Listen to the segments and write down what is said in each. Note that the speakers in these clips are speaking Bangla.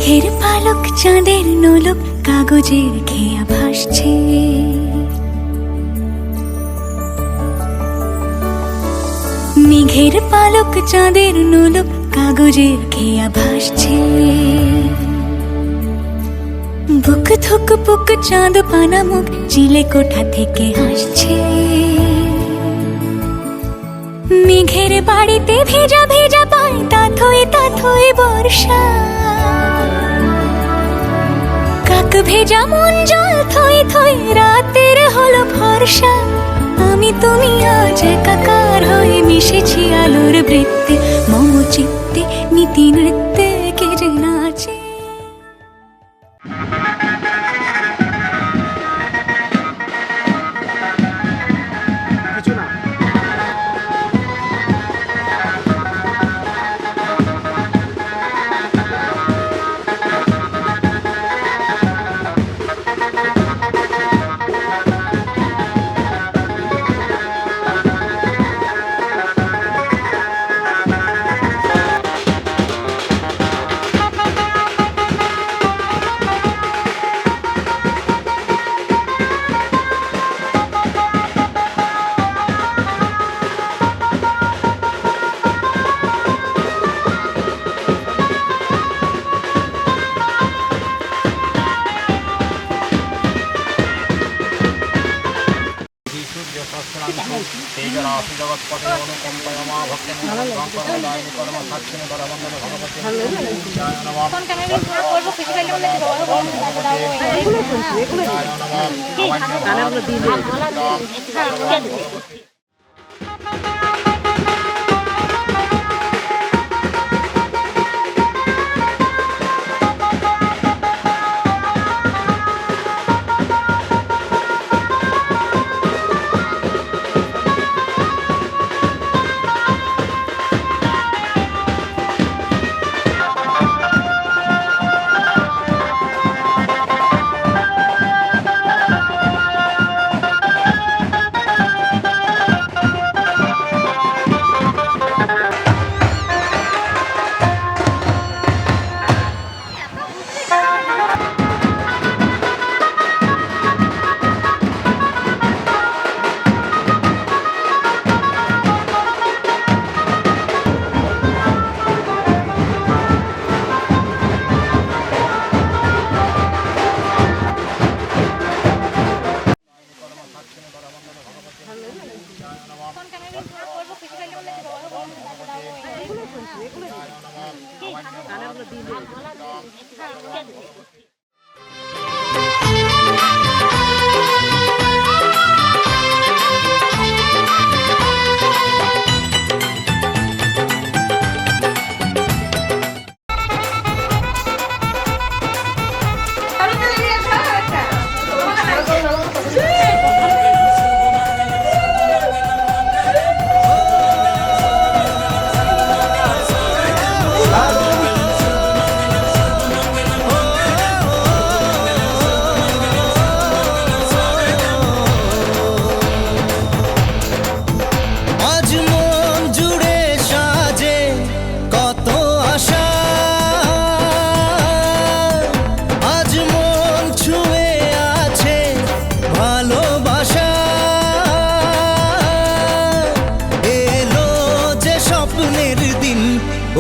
মেঘের পালক চাঁদের নোলক কাগজের খেয়া ভাসছে। মেঘের পালক চাঁদের নোলক কাগজের খেয়া ভাসছে। বুক থুক পুক চাঁদ পানা মুখ চিলে কোঠা থেকে হাসছে। মেঘের বাড়িতে ভেজা ভেজা পায় তাথই বর্ষা। কাক ভেজা মন জল থই থই রাতের হলো ভরসা। আমি তুমি আজ একাকার হয়ে মিশেছি আলোর বৃত্তে। মম চিত্তে নীতি নৃত্যে কে যে নাচে।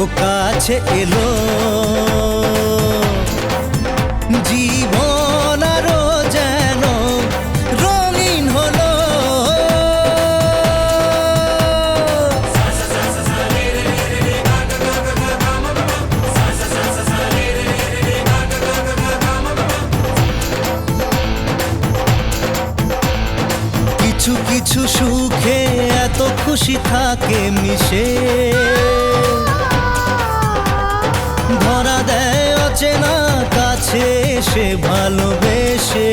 ও কাছে এলো জীবন আরো যেন রঙিন হলো। কিছু কিছু সুখে এত খুশি থাকে মিশে, ধরা দেয় অচেনা কাছে সে ভালোবেসে।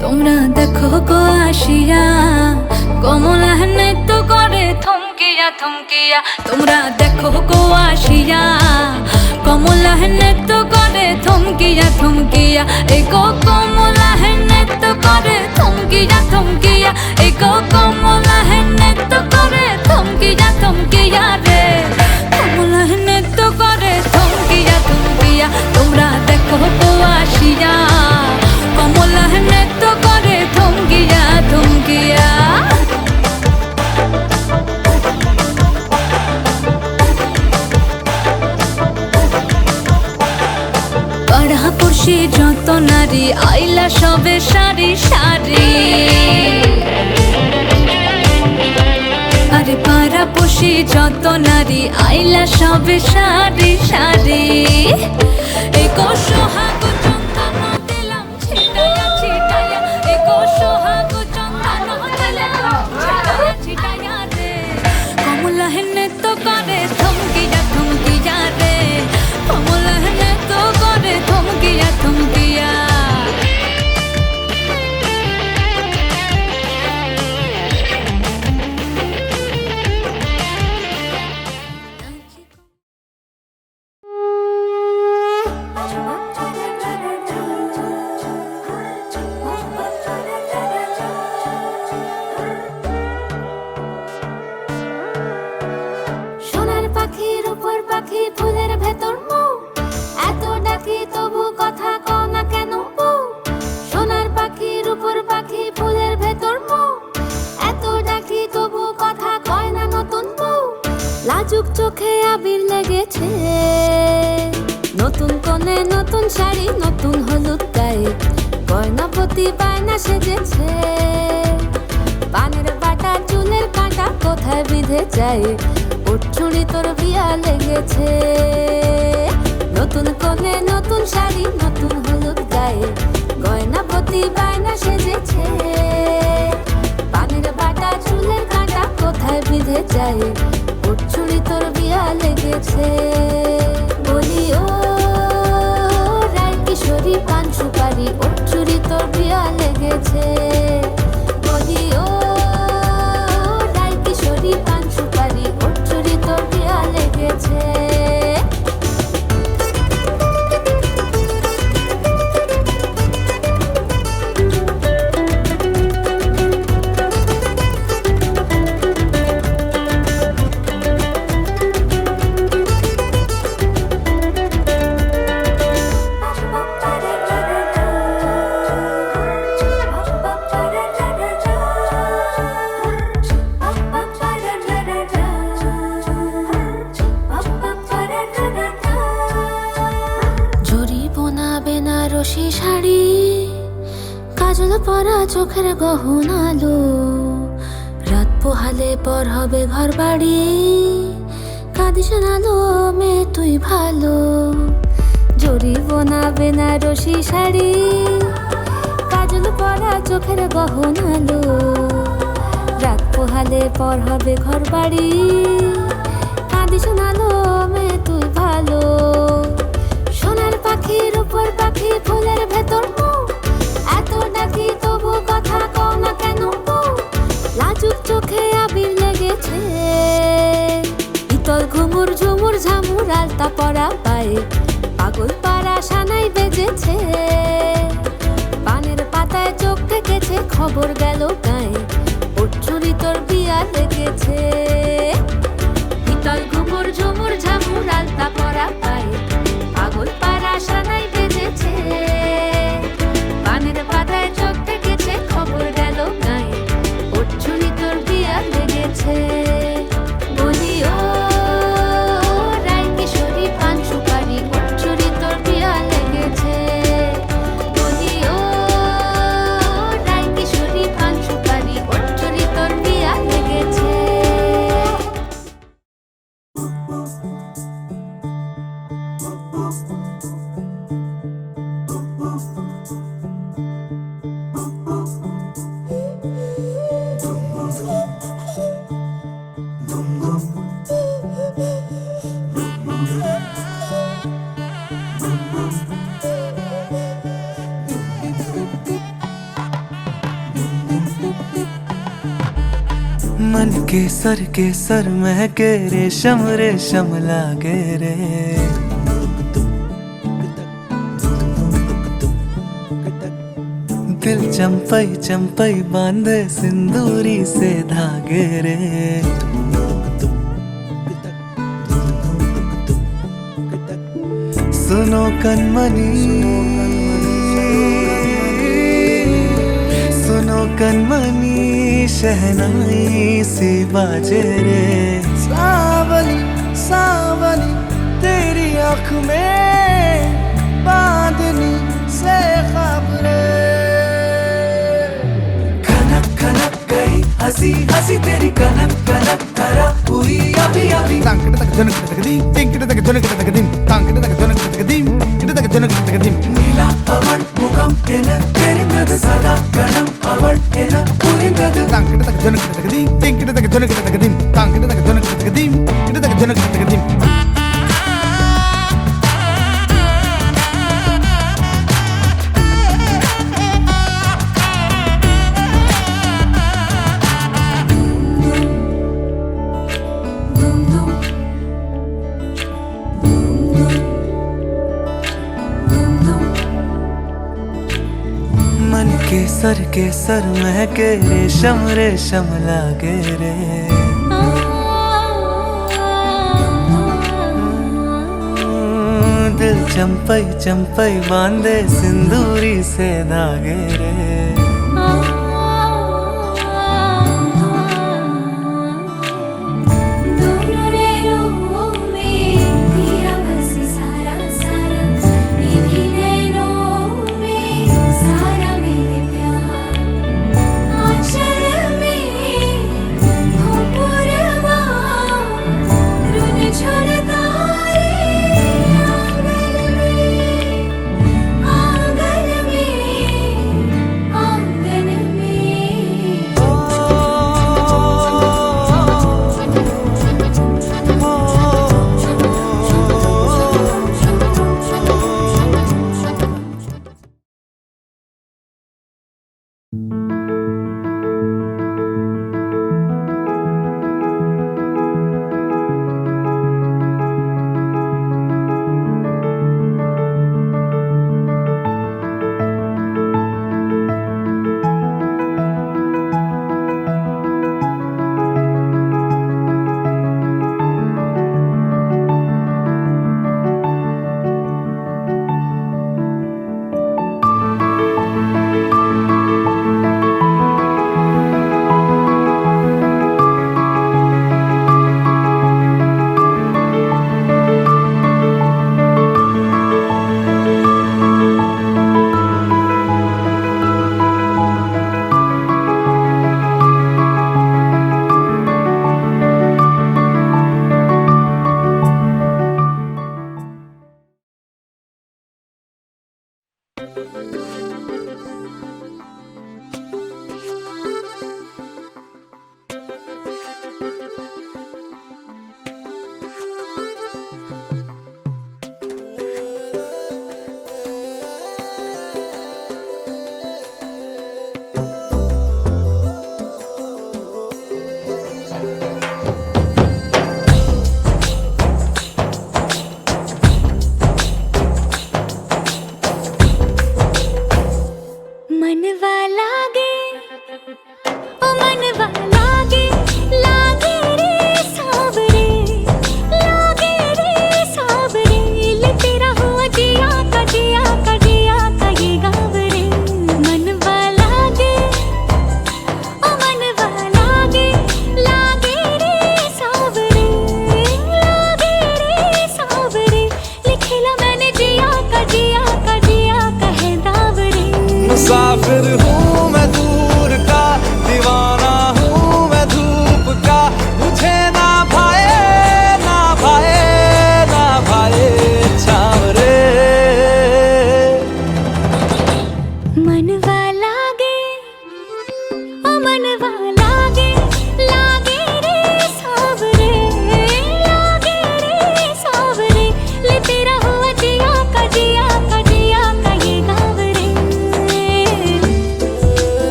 তোমরা দেখো গো আসিয়া কমলা নৃত্য করে থম থমকিয়া থমকিয়া তোমরা দেখো গো আসিয়া কমলা নৃত্য করে থমকিয়া থমকিয়া এই গো কমলা নৃত্য করে থমকিয়া থমকিয়া এই গো কমলা নৃত্য করে থমকিয়া থমকিয়া রে কমলা নৃত্য করে থমকিয়া থমকিয়া তোমরা দেখো গো আসিয়া কমলা নৃত্য করে থমকিয়া থমকিয়া পাড়াপড়শি যত নারী আইলা সবে সারি সারি আরে পাড়াপড়শি যত নারী আইলা সবে সারি সারি এই গো সোহাগ চন্দন দিলাম ছিটায়া ছিটায়া এই গো সোহাগ চন্দন দিলাম ছিটায়া ছিটায়া রে কমলা নৃত্য করে থমকিয়া থমকিয়া রে কমলা নৃত্য করে থমকিয়া থমকিয়া সোনার পাখির উপর পাখি ফুলের ভেতর মৌ এত ডাকি তবু কথা কও না কেন বউ সোনার পাখির উপর পাখি ফুলের ভেতর মৌ এত ডাকি তবু কথা কয় না নতুন বউ লাজুক চোখে আবির লেগেছে নতুন কোণে নতুন শাড়ি নতুন হলুদ গায়ে গয়নাপতি বায়না সেজেছে পানের বাটা চুলের কাঁটা কোথায় বিঁধে যায় উঠছুড়ি তোর বিয়া লেগেছে নতুন কোণে নতুন শাড়ি নতুন হলুদ গায়ে গয়নাপতি বায়না সেজেছে পানের বাটা চুলের কাঁটা কোথায় বিঁধে যায় উঠছুড়ি তোর বিয়া লেগেছে বলি ও রায় কিশোরী পান সুপারি উঠছুড়ি তোর বিয়া লেগেছে বলি ও রায় কিশোরী পান সুপারি উঠছুড়ি তোর বিয়া লেগেছে বেনারসি শাড়ি কাজল পরা চোখের গহনালো রাত পোহালে পর হবে ঘর বাড়ি কাঁদিস নালো মেয়ে তুই ভালো জরি বোনা বেনারসি শাড়ি কাজল পরা চোখের গহনালো রাত পোহালে পর হবে ঘর বাড়ি কাঁদিস নালো মেয়ে তুই ভালো সোনার পাখির উপর পাখি ফুলের ভেতর মৌ এত ডাকি তবু কথা কও না কেন বউ লাজুক চোখে আবির লেগেছে ইতল ঘুমুর ঝুমুর ঝামুর আলতা পরা পায়ে পাগল পাড়া সানাই বেজেছে পানের পাতায় চোখ থেকেছে খবর গেল গায়ে উঠছুরি তোর বিয়া লেগেছে ইতল ঘুমুর ঝুমুর ঝামুর আলতা পরা পায়ে পাগল পাড়া সানাই বেজেছে পানের পাতায় চোখ থেকেছে খবর গেল গায়ে উঠছুরি তোর বিয়া লেগেছে বলি ও রায় কিশোরী পান সুপারি উঠছুরি তোর বিয়া লেগেছে বলি ও রায় কিশোরী পান সুপারি উঠছুরি তোর বিয়া লেগেছে मन के सर महके रेशम रेशम लागे रे। दिल चंपई चंपई बांधे सिंदूरी से धागे रे। सुनो कनमनी, सुनो कनमनी शहनाई सी बाजे रे। सावली सावली तेरी आँख में बांधनी से ख्वाब रे। खनक खनक गई हंसी हंसी तेरी कनक कनक धरा हुई अभी अभी। तांकिट तक जनक तक दीम टिंकिट तक जनक तक दीम तांकिट तक जनक तक दीम किट तक जनक तक दीम। नीला अवळ मुखम एन तेरिंगद सदा गणम अवळ एन पुरिंगद। तांकिट तक जनक तक दीम टिंकिट तक जनक तक दीम तांकिट तक जनक तक दीम किट तक जनक तक दीम। मन के सर महके रेशम रेशम लागे रे। दिल चंपई चंपई बांधे सिंदूरी से धागे रे।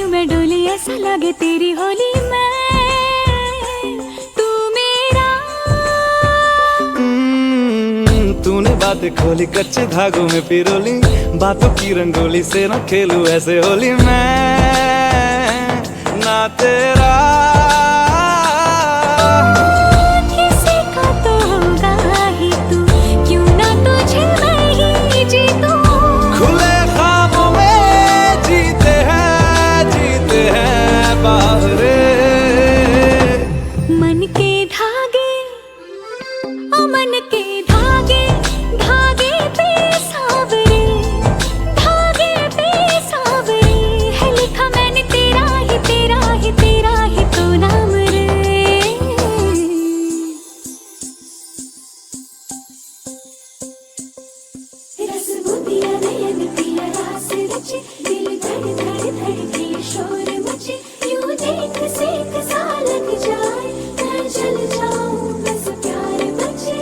हूँ मैं डोली, ऐसा लगे तेरी होली मैं, तू मेरा। तूने बातें खोली, कच्चे धागों में पिरोली, बातों की रंगोली से न खेलूं ऐसे होली मैं ना तेरा। किसी का तो होगा ही तू, क्यों ना तुझे मैं ही जीतूं। खुले ख्वाबों में जीते हैं बाहरे। मन के धागे, ओ मन के धागे, धागे पे सावरे, धागे पे सावरे, है लिखा मैंने तेरा ही तेरा ही तेरा ही तो नाम रे। रस बुदिया नयन पिया रास रचे, दिल धड़ धड़ धड़के शोर मचे, यूं देख सेक सा लग जाए, मैं चल जाऊं बस प्यार बचे।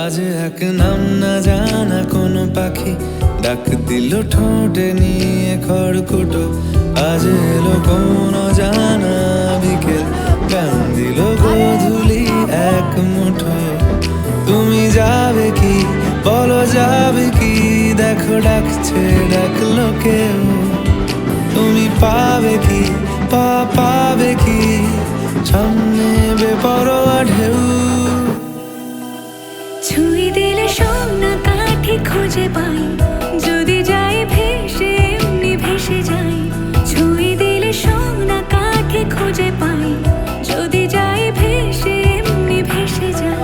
আজ এক নাম না জানা কোনো পাখি ডাক দিল ঠোঁটে নিয়ে খড়কুটো। আজ এলো কোন জানা বিকেল, গান দিল গোধূলি এক মুঠো। তুমি যাবে কি বলো যাবে কি, দেখো ডাকছে ডাকলো কেউ। তুমি পাবে কি পাবে কি, সামনে বেপরোয়া ঢেউ। ছুঁয়ে দিলে সোনা কাঠি খুঁজে পাই, যদি যাই ভেসে এমনি ভেসে যাই। ছুঁয়ে দিলে সোনা কাঠি খুঁজে পাই, যদি যাই ভেসে এমনি ভেসে যাই।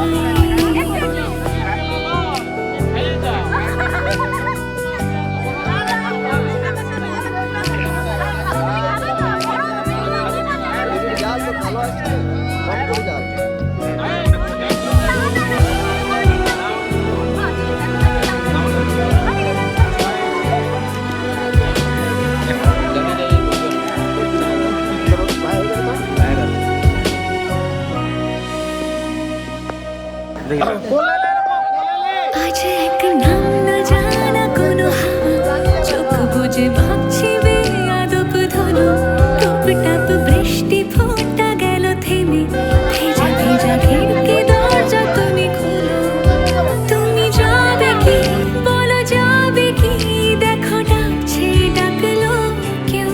আজ এক নাম না জানা কোনো হাওয়া, চোখ বুজে ভাবছি বেয়াদব ধনু। টুপটাপ বৃষ্টি ফোঁটা গেল থেমে, ভেজা ভেজা খিড়কি দরজা তুমি খোলো। তুমি যাবে কি বলো যাবে কি, দেখো ডাকছে ডাকলো কেউ।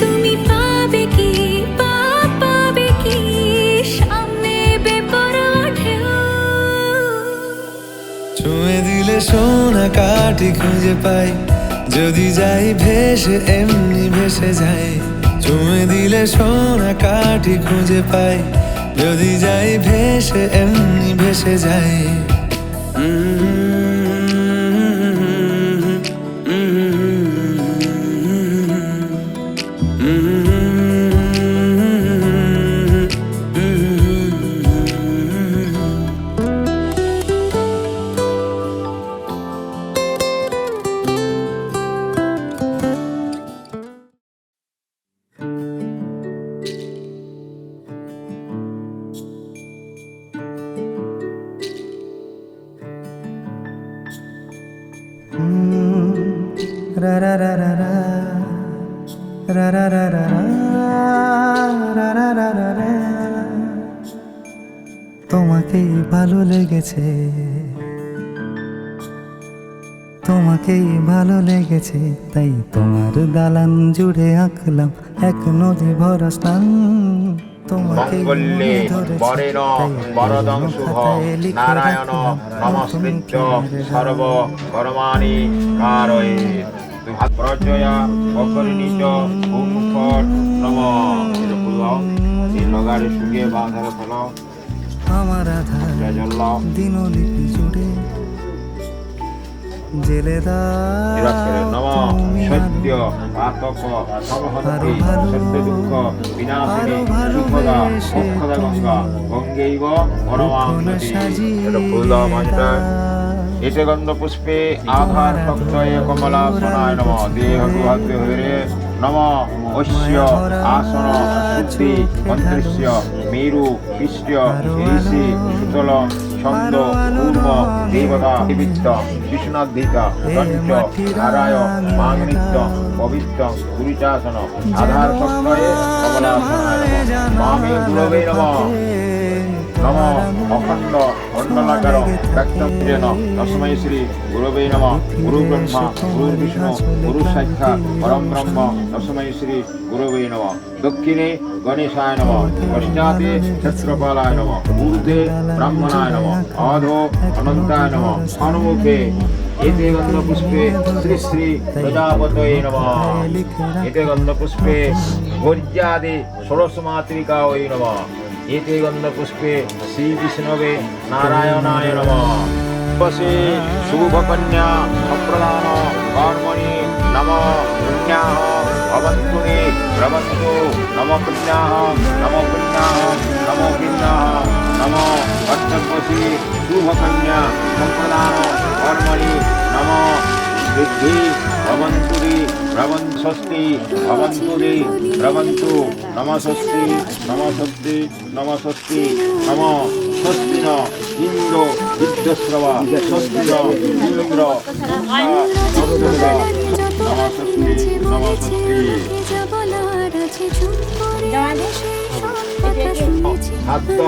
তুমি পাবে কি পাবে কি, সামনে বেপরোয়া ঢেউ। ছুঁয়ে দিলে সোনা কাঠি খুঁজে পাই, যদি যাই ভেসে এমনি ভেসে যাই। ছুঁয়ে দিলে সোনা কাঠি খুঁজে পাই, যদি যাই ভেসে এমনি ভেসে যাই। ra ra ra ra ra ra ra ra ra ra ra ra ra ra তোমাকেই ভালো লেগেছে, তোমাকেই ভালো লেগেছে, তাই তোমার দালান জুড়ে আঁকলাম এক নদী ভরা স্থান। তোমাকেই মঙ্গলে মনে ধরেছে, বরেণ তাই বরদং পুরনো শুভ খাতায় লিখে নারায়ণ রাখলাম নমস্কৃত্য নতুন সর্ব কর্মাণি কারয়ে প্রজয়া অকরিণীচ ওম ফট নম। এটা বললাম এই লগারে শুকিয়ে বাঁধারে ফেলো আমার আধার জল দিনলিপি জুড়ে জেলে নম দাও তুমি সত্য আলো। পাতক সমহন্তি আরো ভালো, সত্য দুঃখ বিনাশিনী আরো ভালো সুখদা বেশে মোক্ষদা গঙ্গা গঙ্গৈব পরমাঙ্গতি। সাজিয়ে এটা বললাম মাঝটা দাও। এতে গন্ধ পুষ্পে আধার ভক্তয়ে কমলাসনায় নম। দেহ দুহাগ্য হরে নম অস্য আসন শুদ্ধি মন্ত্রস্য মেরু পিষ্ট ঋষি সুতল ছন্দ পূর্ণ দেবতা বিবিত্ত বিষ্ণাধিতা পঞ্চ নারায় মাংনিত্য পবিত্র গুরুচাসন আধার ভক্তয়ে কমলাসনায় নম। মামে গুরবে নম। নম অখণ্ড মণ্ডলাকার ব্যক্তম তস্मै শ্রী গুরবে নম। গুরু ব্রহ্মা গুরু বিষ্ণু গুরু সাক্ষাৎ পরম ব্রহ্ম তস্मै শ্রী গুরবে নম। দক্ষিণে গণেশায় নম। পশ্চাতে ক্ষেত্রপালায় নম। ঊর্ধ্বে ব্রাহ্মণায় নম। অধো অনন্তায় নম। সম্মুখে এতে গন্ধ পুষ্পে শ্রী শ্রী প্রজাপতয়ে নম। এতে গন্ধ পুষ্পে ভোজ্যাদে ষোড়শ মাতৃকায় নম। এতে গন্ধ পুষ্পে শ্রী বিষ্ণবে নারায়ণায় নম। বসে শুভ কন্যা সম্প্রদান কর্মণি নম। পুণ্যাহ ভবন্তুনি ভ্রমন্তু নম। পুণ্যাহ নম। পুণ্যাহ নম। পুণ্যাহ নম। কর্তব্যসি শুভ কন্যা সম্প্রদান কর্মণি নম। বৃদ্ধি ভবন্তুরি ভ্রমন ষষ্ঠী ভবন্তুরি ভ্রমন্তু নম। ষষ্ঠী নম। ষষ্ঠী নম। ষষ্ঠী নম। ষষ্ঠী ন ইন্দ্র বিদ্যশ্রবা ষষ্ঠী ন ইন্দ্র নম। ষষ্ঠী নম। ষষ্ঠী খাদ্য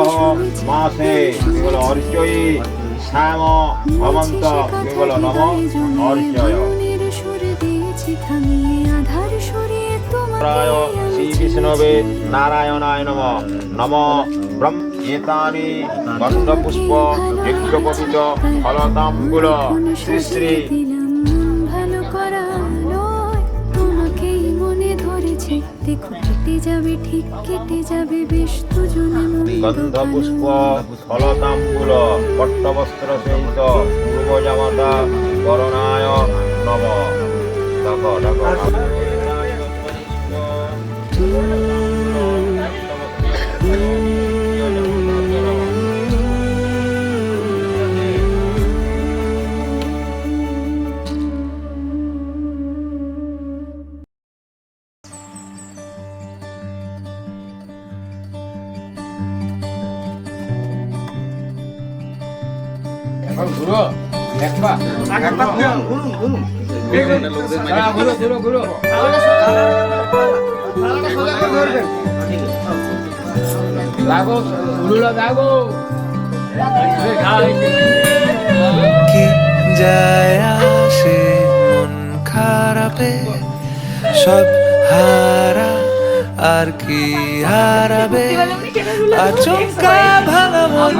মাসে কেবল অর্চয়ী শ্যাম ভবন্ত কেবল নম অর্চয়। প্রায় শ্রী বিষ্ণবে নারায়ণায় নম। নম ব্রহ্ম এতানি গন্ধপুষ্প যজ্ঞপবিত ফলতাম্বুল শ্রী শ্রী ভালো করা নয়, তোমাকেই মনে ধরেছে, দেখো কেটে যাবে, ঠিক কেটে যাবে, বেশ দুজনে গন্ধপুষ্প ফলতাম্বুল পট্টবস্ত্র সহিত পূর্বজামাতা করণায় নম। ডাকো ডাকো কি যায় আসে মন খারাপে, সব হারা আর কি হারাবে, আচমকা ভাঙা মন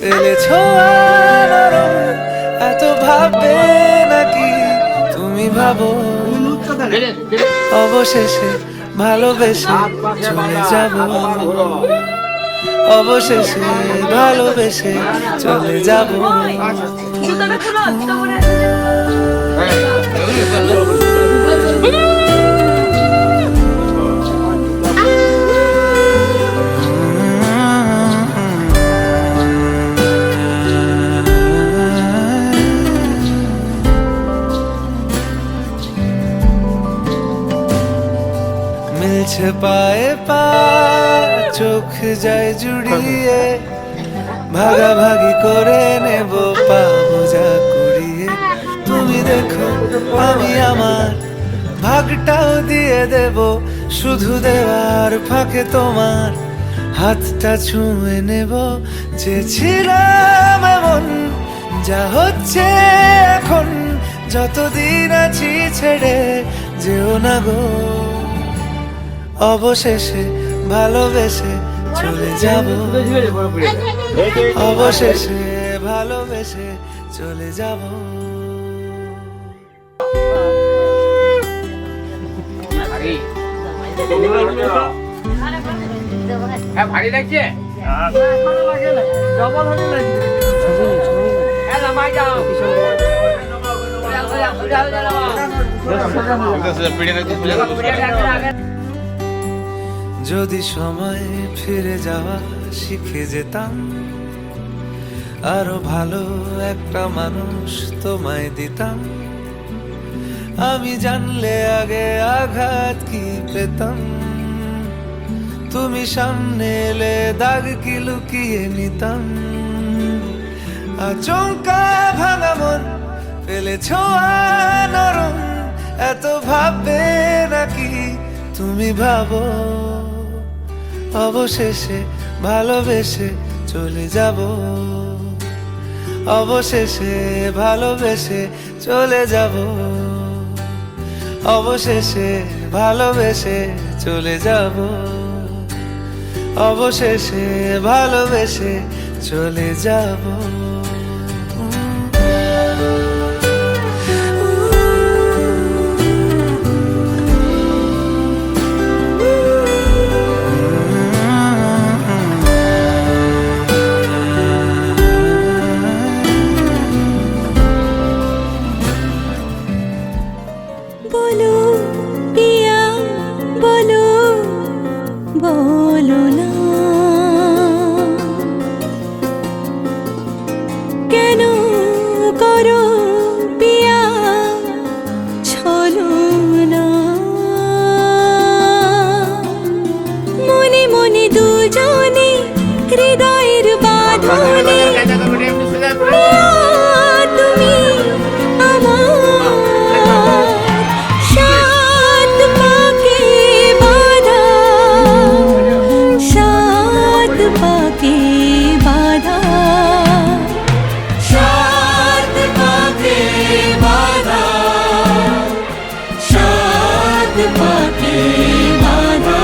এলে ছোঁয়ানো, এত ভাববে নাকি তুমি ভাবো, অবশেষে ভালোবেসে চলে যাব, অবশেষে ভালোবেসে চলে যাব। মিলছে পায়ে পা, চোখ যায় জুড়িয়ে, ভাগাভাগি করে নেব পাবো যা কুড়িয়ে। তুমি দেখো আমি আমার ভাগটাও দিয়ে দেব, শুধু দেওয়ার ফাঁকে তোমার হাতটা ছুঁয়ে নেব চেয়েছিলাম এমন, যা হচ্ছে এখন যতদিন আছি ছেড়ে যেও না গো। অবশেষে ভালোবেসে চলে যাব, অবশেষে ভালোবেসে চলে যাব। ভারী লাগছে? যদি সময় ফিরে যাওয়া শিখে যেতাম, আরো ভালো একটা মানুষ তোমায় দিতাম। আমি জানলে আগে আঘাত কি পেতাম, তুমি সামনে এলে দাগ কি লুকিয়ে নিতাম। আচমকা ভাঙা মন ফেলেছ নরম, এত ভাববে নাকি তুমি ভাবো। অবশেষে ভালোবেসে চলে যাব, অবশেষে ভালোবেসে চলে যাব, অবশেষে ভালোবেসে চলে যাব, অবশেষে ভালোবেসে চলে যাব। বলো পিয়া বলো, বলো না কেন করো পিয়া ছলো না। মনে মনে দুজনে হৃদয়ের বাঁধনে পিয়া তুমি আমার, সাত পাকে বাঁধা, সাত পাকে বাঁধা, সাত পাকে বাঁধা, সাত পাকে বাঁধা।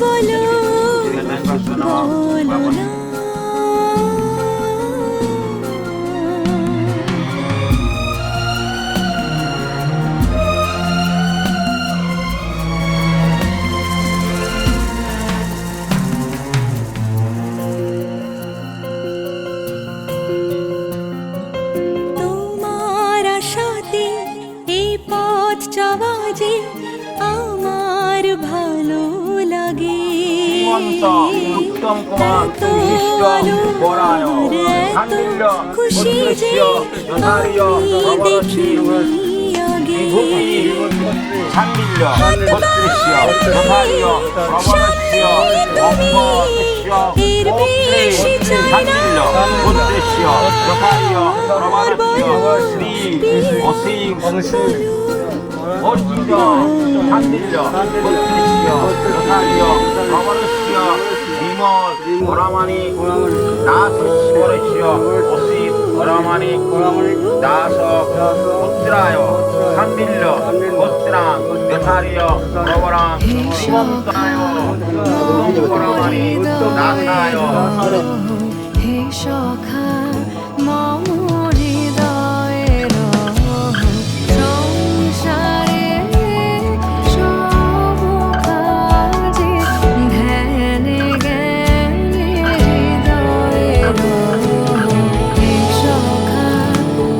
বলো বলো না। তোমার আশাতে এই পথ যাওয়া যে আমার ভালো লাগে। উত্তম কুমার এত বিশিষ্ট পরায়ণ এত খান্ডিল্য খুশি যে আমি দেখি আগে। ছান্ডিল্য বত্রিশ্য যথার্য প্রবণস্য অম্বস্য পৌত্রে ছান্ডিল্য বত্রিশ্য যথার্য প্রবণস্য শ্রী অসীম অর্জিত ছান্ডিল্য বত্রিশ্য যথার্য প্রবণস্য বিমল পরামাণিক দাসস্বরস্য অসীম পরামাণিক দাস পুত্রায় খান্ডিল্য গোত্রাং যথার্য প্রবরাং শ্রীমন্তায় পরামাণিক দাসায়। হে সখা মম হৃদয়ের সংসারে সব কাজে ধ্যানে জ্ঞানে হৃদয়ের। হে সখা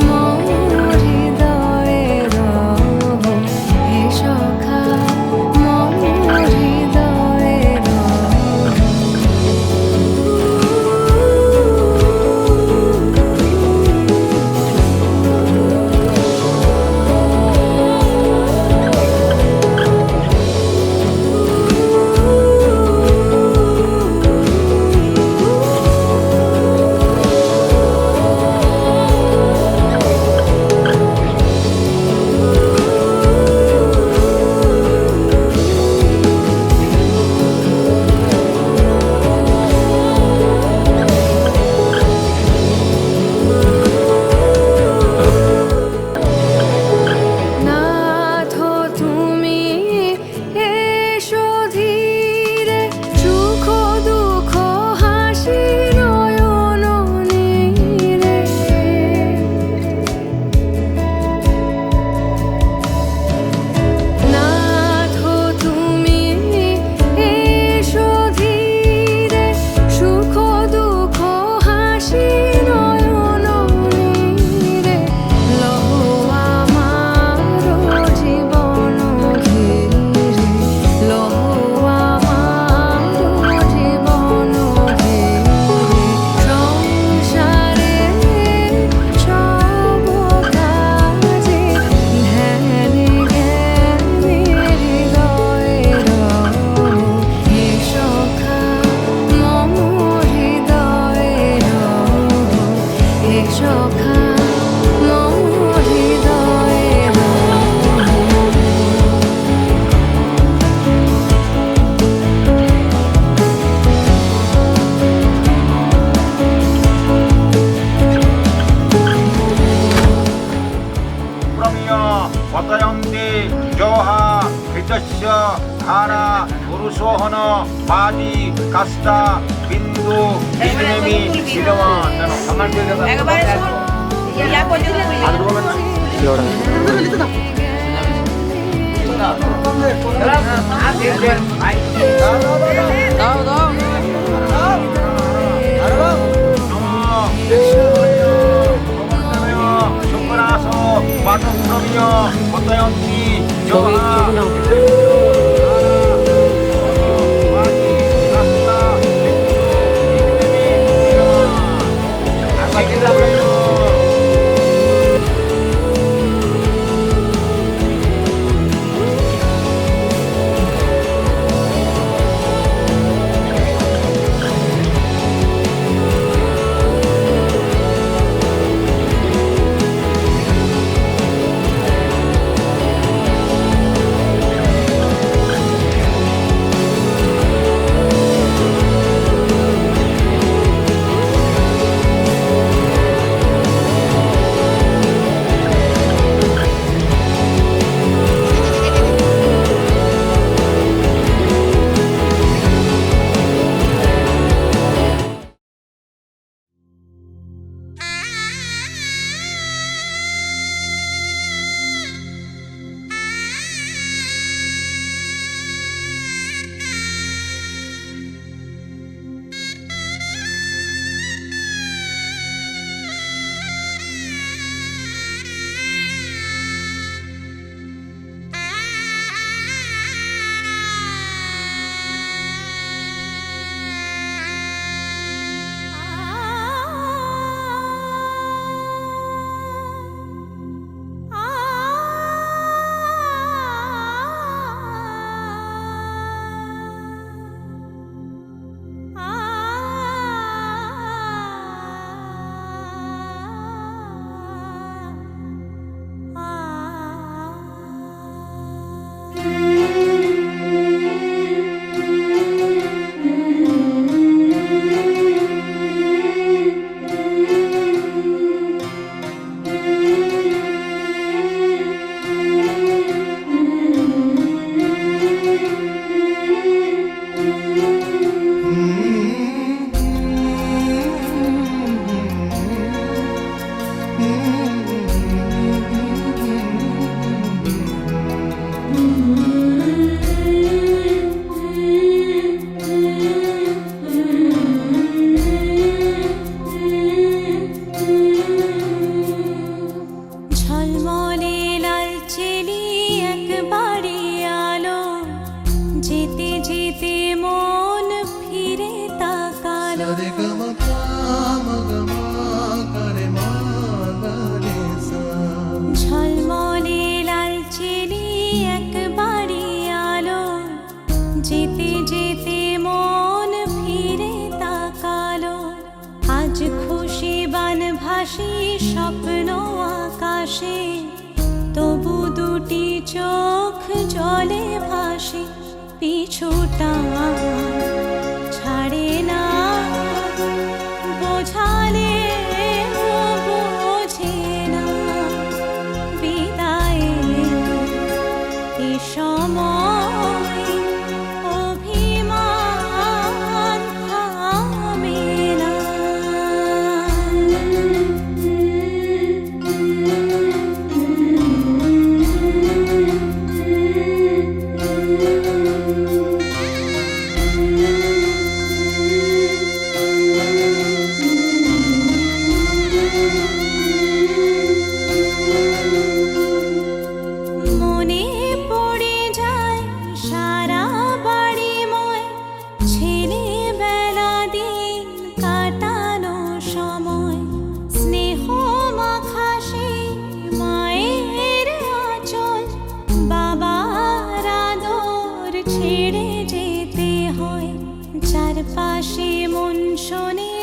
মম হৃদয়ের, হে সখা মম হৃদয়ের। মৎস্য ধারা পুরুষোহন বাদি কাস্তা বিন্দু বিষ্ণেমি বিলমান জানো সম্মান দিয়ে দাও একবারে শোন ইয়া করে দিলে আদর বলবেন না দাও দাও শুক্রাস পাঠক্রমীয় পদয়ন্তী ঝলমলে লাল চিলি একবারে আলো যেতে যেতে মন ফিরে তাকালো আজ খুশি বান ভাসি স্বপ্ন আকাশে তবু দুটি চোখ জলে ভাসে পিছুটা ছাড়ে না বোঝালে বোঝে না বিদায় এ সময় অভিমান থামে না মনে পড়ে যায় সারা বাড়িময় ছেলেবেলা দিন কাটানো সময় স্নেহ মাখা সেই মায়ের আঁচল বাবার আদর ছেড়ে যেতে হয় চারপাশে মন শোনে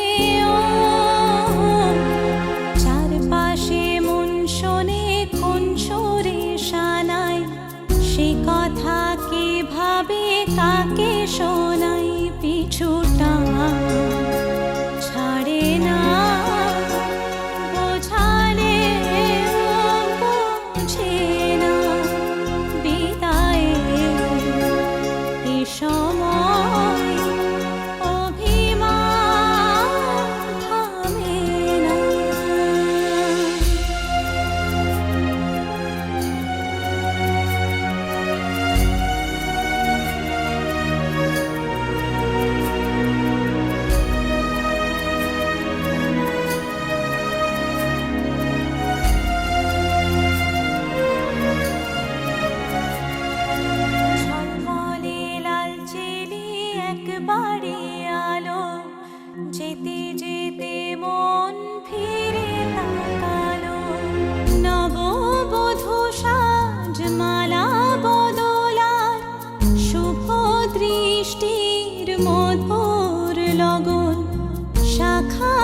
চারপাশে মন শোনে কোন সুরে শানায় সে কথা কে ভাবে কাকে শোনাই পিছুটা ছাড়ে না বোঝালে বোঝে না বিদায় মধুর লগন শাখা